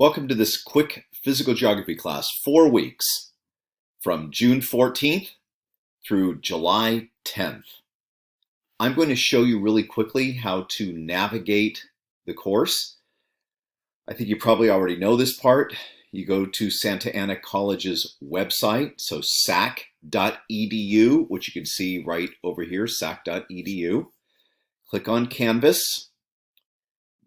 Welcome to this quick physical geography class, 4 weeks from June 14th through July 10th. I'm going to show you really quickly how to navigate the course. I think you probably already know this part. You go to Santa Ana College's website, so sac.edu, which you can see right over here, sac.edu. Click on Canvas.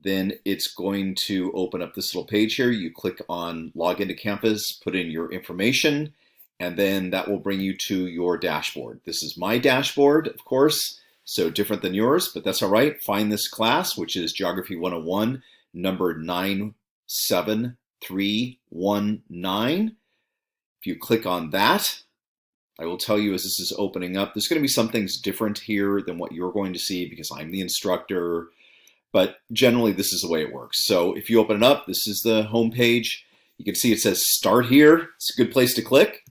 Then it's going to open up this little page here. You click on Log into Campus, put in your information, and then that will bring you to your dashboard. This is my dashboard, of course, so different than yours, but that's all right. Find this class, which is Geography 101, number 97319. If you click on that, I will tell you as this is opening up, there's going to be some things different here than what you're going to see because I'm the instructor. But generally, this is the way it works. So if you open it up, this is the home page. You can see it says Start Here. It's a good place to click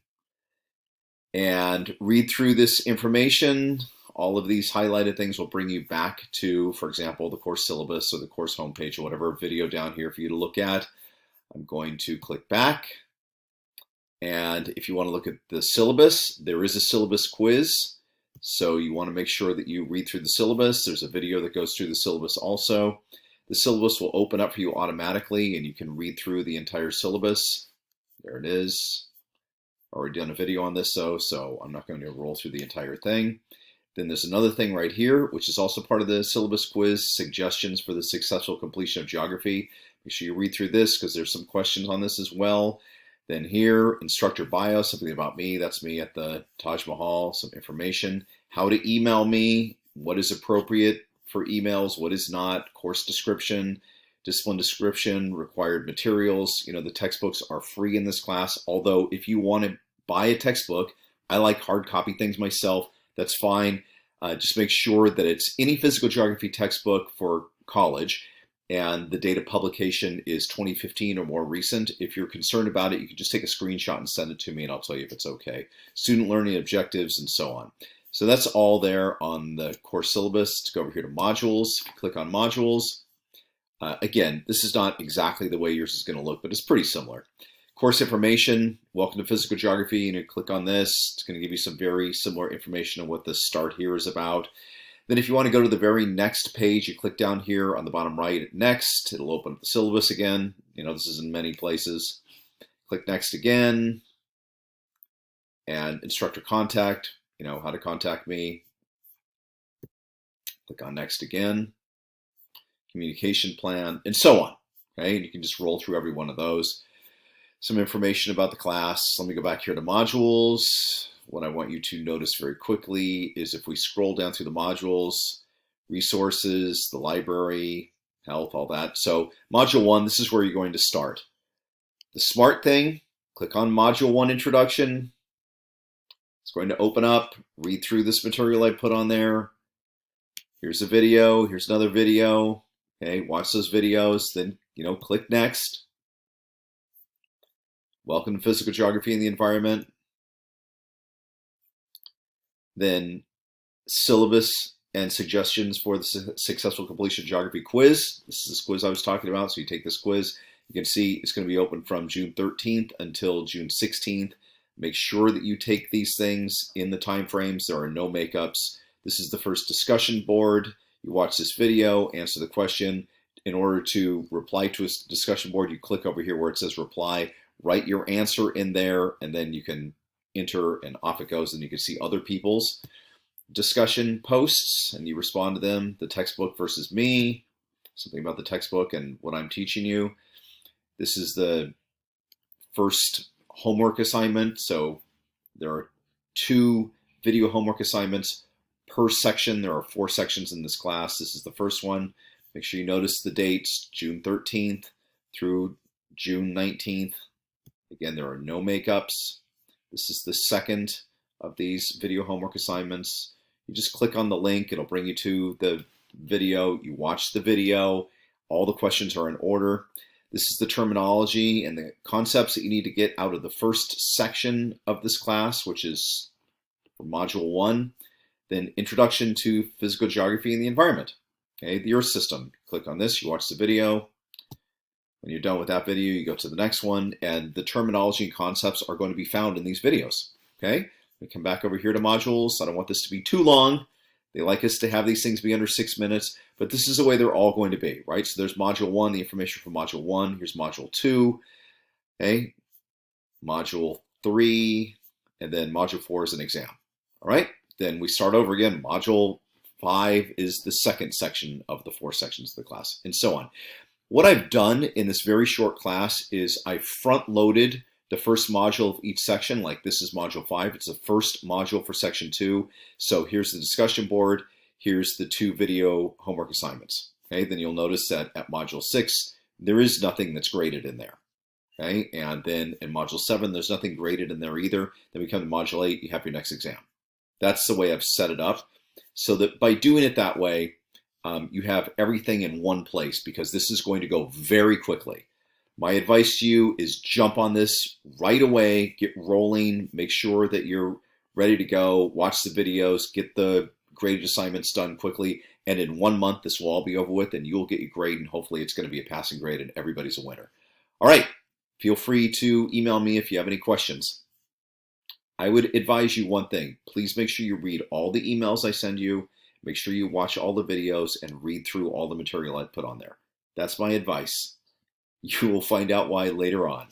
and read through this information. All of these highlighted things will bring you back to, for example, the course syllabus or the course homepage or whatever video down here for you to look at. I'm going to click back. And if you want to look at the syllabus, there is a syllabus quiz. So you want to make sure that you read through the syllabus. There's a video that goes through the syllabus also. The syllabus will open up for you automatically and you can read through the entire syllabus. There it is. Already done a video on this though, so I'm not going to roll through the entire thing. Then there's another thing right here, which is also part of the syllabus quiz, suggestions for the successful completion of geography. Make sure you read through this because there's some questions on this as well. Then here, instructor bio, something about me. That's me at the Taj Mahal, some information. How to email me, what is appropriate for emails, what is not, course description, discipline description, required materials. You know, the textbooks are free in this class, although if you want to buy a textbook, I like hard copy things myself, that's fine. Just make sure that it's any physical geography textbook for college, and the date of publication is 2015 or more recent. If you're concerned about it, you can just take a screenshot and send it to me and I'll tell you if it's okay. Student learning objectives and so on. So that's all there on the course syllabus. To go over here to modules, click on modules. Again, this is not exactly the way yours is going to look, but it's pretty similar. Course information, welcome to physical geography, and you click on this. It's going to give you some very similar information on what the Start Here is about. Then if you want to go to the very next page, you click down here on the bottom right at Next. It'll open up the syllabus again. You know, this is in many places. Click Next again. And instructor contact, you know, how to contact me. Click on Next again. Communication plan, and so on. Okay, and you can just roll through every one of those. Some information about the class. Let me go back here to modules. What I want you to notice very quickly is if we scroll down through the modules, resources, the library, health, all that. So module 1, this is where you're going to start. The smart thing, click on module 1 introduction. It's going to open up, read through this material I put on there. Here's a video, here's another video. Okay, watch those videos, then, you know, click next. Welcome to physical geography and the environment. Then syllabus and suggestions for the successful completion geography quiz. This is this quiz I was talking about. So you take this quiz, you can see it's going to be open from June 13th until June 16th. Make sure that you take these things in the time frames. There are no makeups. This is the first discussion board. You watch this video, answer the question. In order to reply to a discussion board, you click over here where it says reply, write your answer in there, and then you can enter and off it goes, and you can see other people's discussion posts and you respond to them. The textbook versus me, something about the textbook and what I'm teaching you. This is the first homework assignment. So there are 2 video homework assignments per section. There are 4 sections in this class. This is the first one. Make sure you notice the dates, June 13th through June 19th. Again, there are no makeups. This is the second of these video homework assignments. You just click on the link. It'll bring you to the video. You watch the video. All the questions are in order. This is the terminology and the concepts that you need to get out of the first section of this class, which is for module 1. Then introduction to physical geography and the environment. Okay, the Earth system. Click on this. You watch the video. When you're done with that video, you go to the next one, and the terminology and concepts are going to be found in these videos. Okay? We come back over here to modules. I don't want this to be too long. They like us to have these things be under 6 minutes, but this is the way they're all going to be, right? So there's module 1, the information from module 1. Here's module 2, okay? Module 3, and then module 4 is an exam. All right? Then we start over again. Module 5 is the second section of the 4 sections of the class, and so on. What I've done in this very short class is I front-loaded the first module of each section. Like this is module 5. It's the first module for section 2. So here's the discussion board. Here's the 2 video homework assignments. Okay, then you'll notice that at module 6, there is nothing that's graded in there. Okay, and then in module 7, there's nothing graded in there either. Then we come to module 8, you have your next exam. That's the way I've set it up, so that by doing it that way, you have everything in one place, because this is going to go very quickly. My advice to you is jump on this right away, get rolling, make sure that you're ready to go, watch the videos, get the graded assignments done quickly, and in 1 month this will all be over with and you'll get your grade, and hopefully it's going to be a passing grade and everybody's a winner. All right, feel free to email me if you have any questions. I would advise you one thing. Please make sure you read all the emails I send you. Make sure you watch all the videos and read through all the material I put on there. That's my advice. You will find out why later on.